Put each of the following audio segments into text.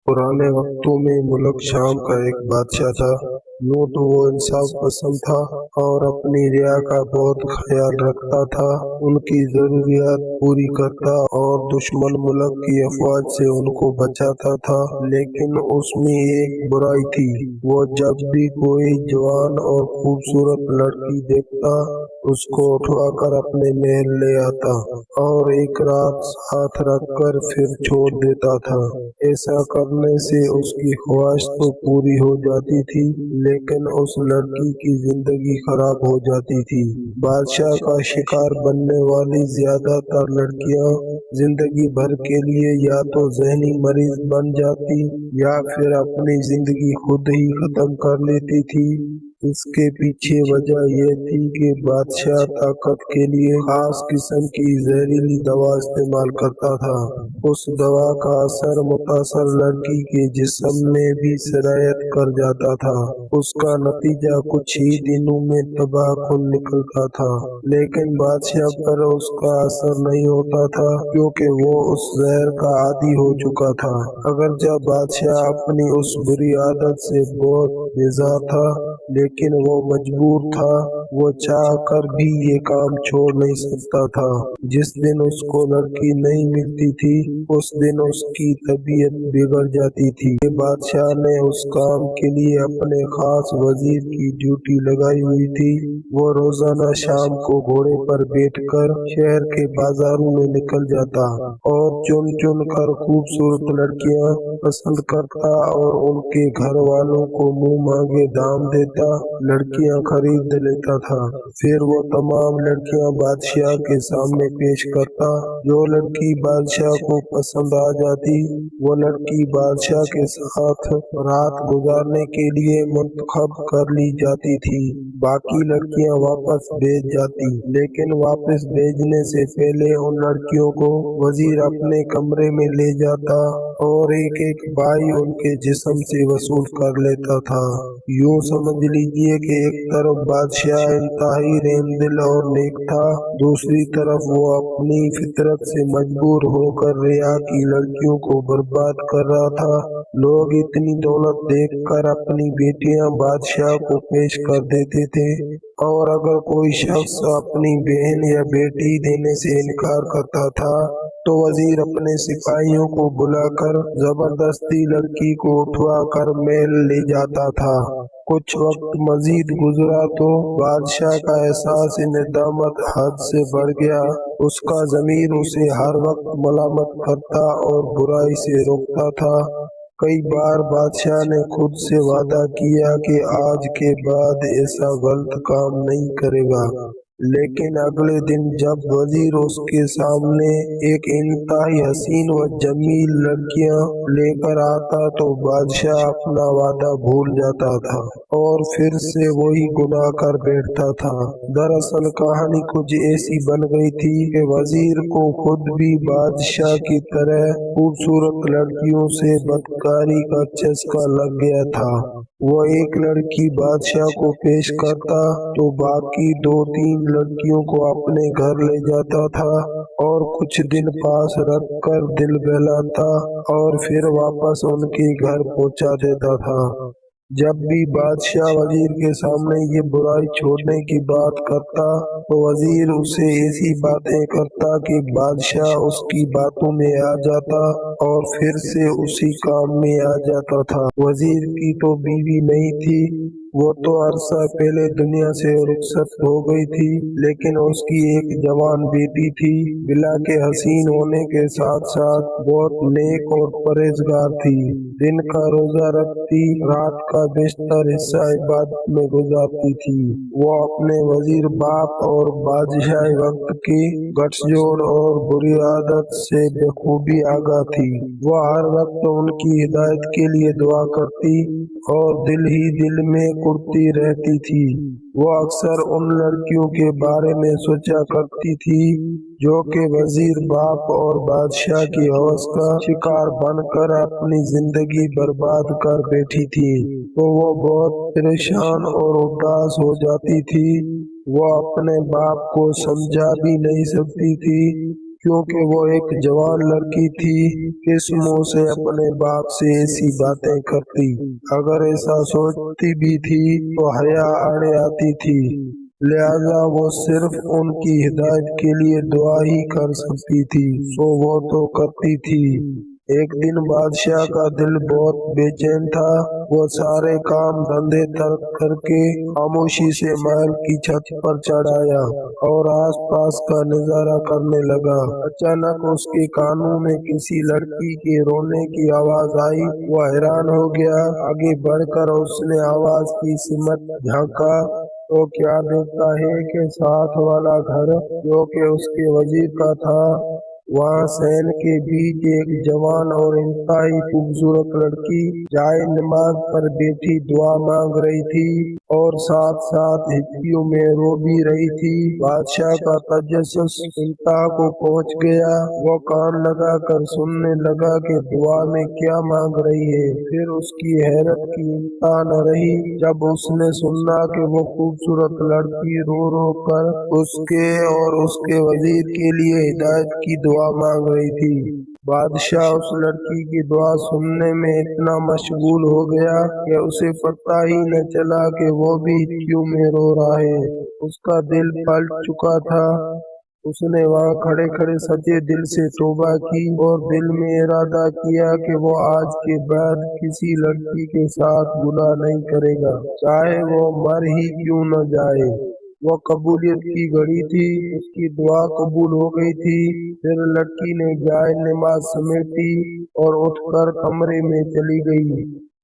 पुराने वक्तों में मुल्क शाम का एक बादशाह था। यूं तो वो इंसाफ पसंद था और अपनी रिया का बहुत ख्याल रखता था, उनकी जरूरियात पूरी करता और दुश्मन मुल्क की अफवाज से उनको बचाता था। लेकिन उसमें एक बुराई थी, वो जब भी कोई जवान और खूबसूरत लड़की देखता उसको उठवाकर अपने महल ले आता और एक रात साथ रखकर फिर छोड़ देता था। ऐसा करने से उसकी ख्वाहिश तो पूरी हो जाती थी, लेकिन उस लड़की की जिंदगी खराब हो जाती थी। बादशाह का शिकार बनने वाली ज्यादातर लड़कियां जिंदगी भर के लिए या तो जहनी मरीज बन जाती या फिर अपनी जिंदगी खुद ही खत्म कर लेती थी। इसके पीछे वजह यह थी कि बादशाह ताकत के लिए खास किस्म की जहरीली दवा इस्तेमाल करता था। उस दवा का असर मुतासर लड़की के जिस्म में भी सिरायत कर जाता था। उसका नतीजा कुछ ही दिनों में तबाह कुन निकलता था, लेकिन बादशाह पर उसका असर नहीं होता था क्योंकि वो उस जहर का आदी हो चुका था। अगर जब बादशाह अपनी उस बुरी आदत से बहुत बेजार था, लेकिन वो मजबूर था, वो चाह कर भी ये काम छोड़ नहीं सकता था। जिस दिन उसको लड़की नहीं मिलती थी उस दिन उसकी तबीयत बिगड़ जाती थी। बादशाह ने उस काम के लिए अपने खास वजीर की ड्यूटी लगाई हुई थी। वो रोजाना शाम को घोड़े पर बैठकर शहर के बाजारों में निकल जाता और चुन चुन कर खूबसूरत लड़कियां पसंद करता और उनके घर वालों को मुंह मांगे दाम देता लड़कियां खरीद लेता था। फिर वो तमाम लड़कियां बादशाह के सामने पेश करता। जो लड़की बादशाह को पसंद आ जाती वो लड़की बादशाह के साथ रात गुजारने के लिए मुंतखब कर ली जाती थी। बाकी लड़कियां वापस भेज जाती, लेकिन वापस भेजने से पहले उन लड़कियों को वजीर अपने कमरे में ले जाता और एक एक बाई उनके जिस्म से वसूल कर लेता था। यूं समझ लीजिए कि एक तरफ बादशाह इंतहाई रहमदिल और नेक था, दूसरी तरफ वो अपनी फितरत से मजबूर होकर रिया की लड़कियों को बर्बाद कर रहा था। लोग इतनी दौलत देखकर अपनी बेटियां बादशाह को पेश कर देते थे और अगर कोई शख्स अपनी बहन या बेटी देने से इनकार करता था तो वजीर अपने सिपाहियों को बुलाकर जबरदस्ती लड़की को उठवा कर महल ले जाता था। कुछ वक्त मजीद गुजरा तो बादशाह का एहसास नेदामत हद से बढ़ गया। उसका ज़मीर उसे हर वक्त मलामत करता और बुराई से रोकता था। कई बार बादशाह ने खुद से वादा किया कि आज के बाद ऐसा गलत काम नहीं करेगा, लेकिन अगले दिन जब वजीर उसके सामने एक इंतहाई हसीन व जमील लड़कियां लेकर आता तो बादशाह अपना वादा भूल जाता था और फिर से वही गुनाह कर बैठता था। दरअसल कहानी कुछ ऐसी बन गई थी कि वजीर को खुद भी बादशाह की तरह खूबसूरत लड़कियों से बदकारी का चस्का लग गया था। वो एक लड़की बादशाह को पेश करता तो बाकी दो तीन लड़कियों को अपने घर ले जाता था और कुछ दिन पास रख कर दिल बहलाता और फिर वापस उनके घर पहुंचा देता था। जब भी बादशाह वजीर के सामने ये बुराई छोड़ने की बात करता तो वजीर उसे ऐसी बातें करता कि बादशाह उसकी बातों में आ जाता और फिर से उसी काम में आ जाता था। वजीर की तो बीवी नहीं थी, वो तो अरसा पहले दुनिया से रुखसत हो गई थी, लेकिन उसकी एक जवान बेटी थी। बिला के हसीन होने के साथ साथ बहुत नेक और परहेजगार थी। दिन का रोजा रखती, रात का बेशतर हिस्सा इबादत में गुजारती थी। वो अपने वजीर बाप और बादशाह वक्त की गठजोड़ और बुरी आदत से बखूबी आगाह थी। वो हर वक्त उनकी हिदायत के लिए दुआ करती और दिल ही दिल में कुर्ती रहती थी। वो अक्सर उन लड़कियों के बारे में सोचा करती थी जो कि वजीर बाप और बादशाह की हवस का शिकार बनकर अपनी जिंदगी बर्बाद कर बैठी थी। तो वो बहुत परेशान और उदास हो जाती थी। वो अपने बाप को समझा भी नहीं सकती थी क्योंकि वो एक जवान लड़की थी, किस मुंह से अपने बाप से ऐसी बातें करती। अगर ऐसा सोचती भी थी तो हया आड़े आती थी, लिहाजा वो सिर्फ उनकी हिदायत के लिए दुआ ही कर सकती थी, सो वो तो करती थी। एक दिन बादशाह का दिल बहुत बेचैन था। वो सारे काम धंधे तर्क करके खामोशी से महल की छत पर चढ़ आया और आसपास का नजारा करने लगा। अचानक उसके कानों में किसी लड़की के रोने की आवाज आई। वो हैरान हो गया। आगे बढ़कर उसने आवाज की सिमत झांका तो क्या देखता है कि साथ वाला घर, जो कि उसके वजीर का था, वहाँ सैन के बीच एक जवान और इंतहाई खूबसूरत लड़की जाए नमाज पर बैठी दुआ मांग रही थी और साथ साथ हिचकियों में रो भी रही थी। बादशाह का तजस्सुस इंतहा को पहुंच गया। वो कान लगा कर सुनने लगा कि दुआ में क्या मांग रही है। फिर उसकी हैरत की इंतहा न रही जब उसने सुना कि वो खूबसूरत लड़की रो रो कर उसके और उसके वजीर के लिए हिदायत की दुआ मांग रही थी। बादशाह उस लड़की की दुआ सुनने में इतना मशगूल हो गया कि उसे पता ही न चला कि वो भी क्यों में रो रहा है। उसका दिल पलट चुका था। उसने वहाँ खड़े खड़े सच्चे दिल से तौबा की और दिल में इरादा किया कि वो आज के बाद किसी लड़की के साथ गुनाह नहीं करेगा, चाहे वो मर ही क्यों न जाए। वो कबूलियत की घड़ी थी। उसकी दुआ कबूल हो गई थी। फिर लड़की ने जाए नमाज समेटी और उठकर कमरे में चली गई।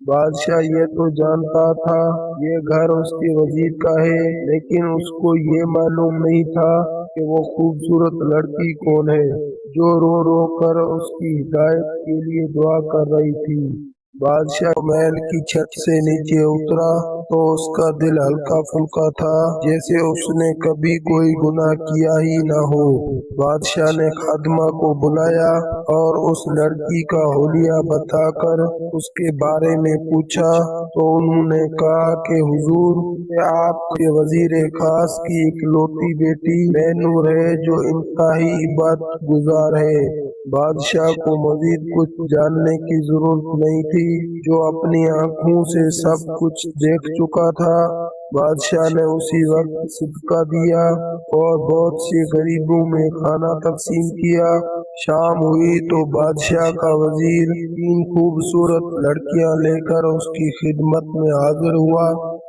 बादशाह ये तो जानता था ये घर उसके वजीर का है, लेकिन उसको ये मालूम नहीं था कि वो खूबसूरत लड़की कौन है जो रो रो कर उसकी हिदायत के लिए दुआ कर रही थी। बादशाह महल की छत से नीचे उतरा तो उसका दिल हल्का फुल्का था, जैसे उसने कभी कोई गुनाह किया ही ना हो। बादशाह ने खादमा को बुलाया और उस लड़की का हुलिया बताकर उसके बारे में पूछा तो उन्होंने कहा कि हुजूर, ये आपके वजीर खास की इकलौती बेटी मैनूर है जो इंतहाई इबादत गुजार है। बादशाह को मजीद कुछ जानने की जरूरत नहीं थी, जो अपनी आंखों से सब कुछ देख चुका था। बादशाह ने उसी वक्त सदका दिया और बहुत से गरीबों में खाना तकसीम किया। शाम हुई तो बादशाह का वजीर 3 खूबसूरत लड़कियां लेकर उसकी खिदमत में हाजिर हुआ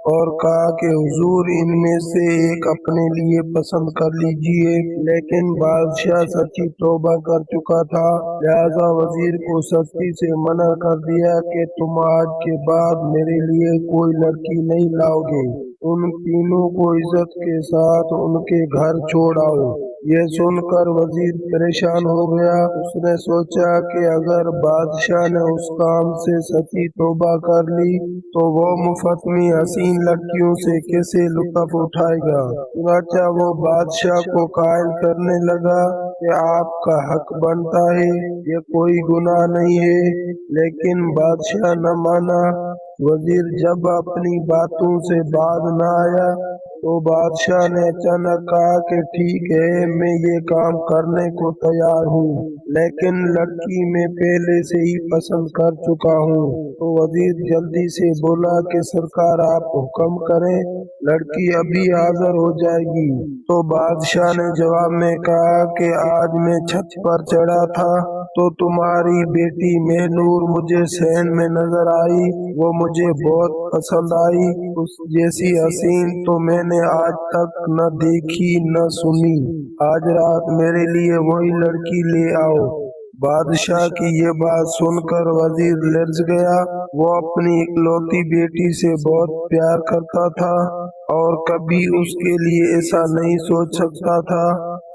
और कहा कि हुजूर, इनमें से एक अपने लिए पसंद कर लीजिए। लेकिन बादशाह सच्ची तौबा कर चुका था, लिहाजा वजीर को सख्ती से मना कर दिया कि तुम आज के बाद मेरे लिए कोई लड़की नहीं लाओगे। उन तीनों को इज्जत के साथ उनके घर छोड़ आओ। ये सुनकर वजीर परेशान हो गया। उसने सोचा कि अगर बादशाह ने उस काम से सच्ची तौबा कर ली तो वो मुफ्त में हसीन लड़कियों से कैसे लुत्फ उठाएगा। चुनांचे वो बादशाह को कायल करने लगा कि आपका हक बनता है, ये कोई गुनाह नहीं है। लेकिन बादशाह न माना। वजीर जब अपनी बातों से बाज न आया तो बादशाह ने अचानक कहा कि ठीक है, मैं ये काम करने को तैयार हूँ, लेकिन लड़की मैं पहले से ही पसंद कर चुका हूँ। तो वजीर जल्दी से बोला कि सरकार आप हुक्म करें, लड़की अभी हाजिर हो जाएगी। तो बादशाह ने जवाब में कहा कि आज मैं छत पर चढ़ा था तो तुम्हारी बेटी महनूर मुझे सहन में नजर आई। वो मुझे बहुत पसंद आई। उस जैसी हसीन तो मैंने आज तक न देखी न सुनी। आज रात मेरे लिए वही लड़की ले आओ। बादशाह की ये बात सुनकर वजीर लर्ज गया। वो अपनी इकलौती बेटी से बहुत प्यार करता था और कभी उसके लिए ऐसा नहीं सोच सकता था।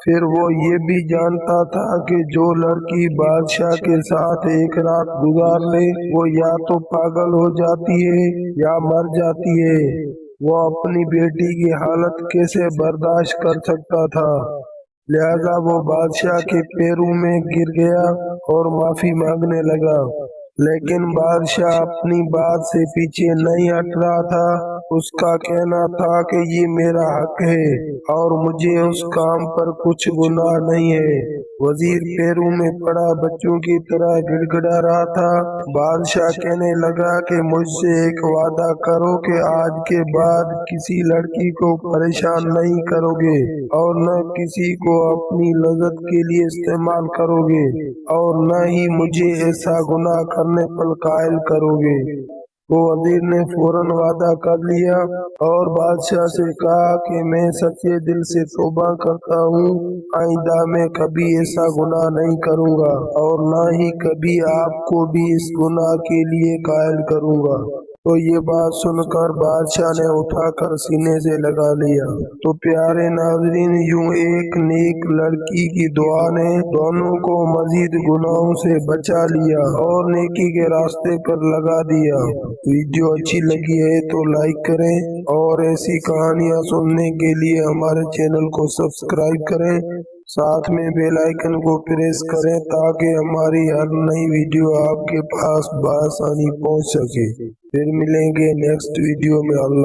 फिर वो ये भी जानता था कि जो लड़की बादशाह के साथ एक रात गुजार ले वो या तो पागल हो जाती है या मर जाती है। वो अपनी बेटी की हालत कैसे बर्दाश्त कर सकता था। लिहाजा वो बादशाह के पैरों में गिर गया और माफी मांगने लगा। लेकिन बादशाह अपनी बात से पीछे नहीं हट रहा था। उसका कहना था कि ये मेरा हक है और मुझे उस काम पर कुछ गुनाह नहीं है। वजीर पैरों में पड़ा बच्चों की तरह गिड़गिड़ा रहा था। बादशाह कहने लगा कि मुझसे एक वादा करो कि आज के बाद किसी लड़की को परेशान नहीं करोगे और न किसी को अपनी लज़्ज़त के लिए इस्तेमाल करोगे और न ही मुझे ऐसा गुनाह करने पर कायल करोगे। वो वजीर ने फौरन वादा कर लिया और बादशाह से कहा कि मैं सच्चे दिल से तौबा करता हूँ, आइंदा मैं कभी ऐसा गुनाह नहीं करूँगा और न ही कभी आपको भी इस गुनाह के लिए कायल करूँगा। तो ये बात सुनकर बादशाह ने उठाकर सीने से लगा लिया। तो प्यारे नाज़रीन, यूं एक नेक लड़की की दुआ ने दोनों को मजीद गुनाहों से बचा लिया और नेकी के रास्ते पर लगा दिया। वीडियो अच्छी लगी है तो लाइक करें और ऐसी कहानियाँ सुनने के लिए हमारे चैनल को सब्सक्राइब करें, साथ में बेल आइकन को प्रेस करें ताकि हमारी हर नई वीडियो आपके पास बआसानी पहुंच सके। फिर मिलेंगे नेक्स्ट वीडियो में। अल्लाह।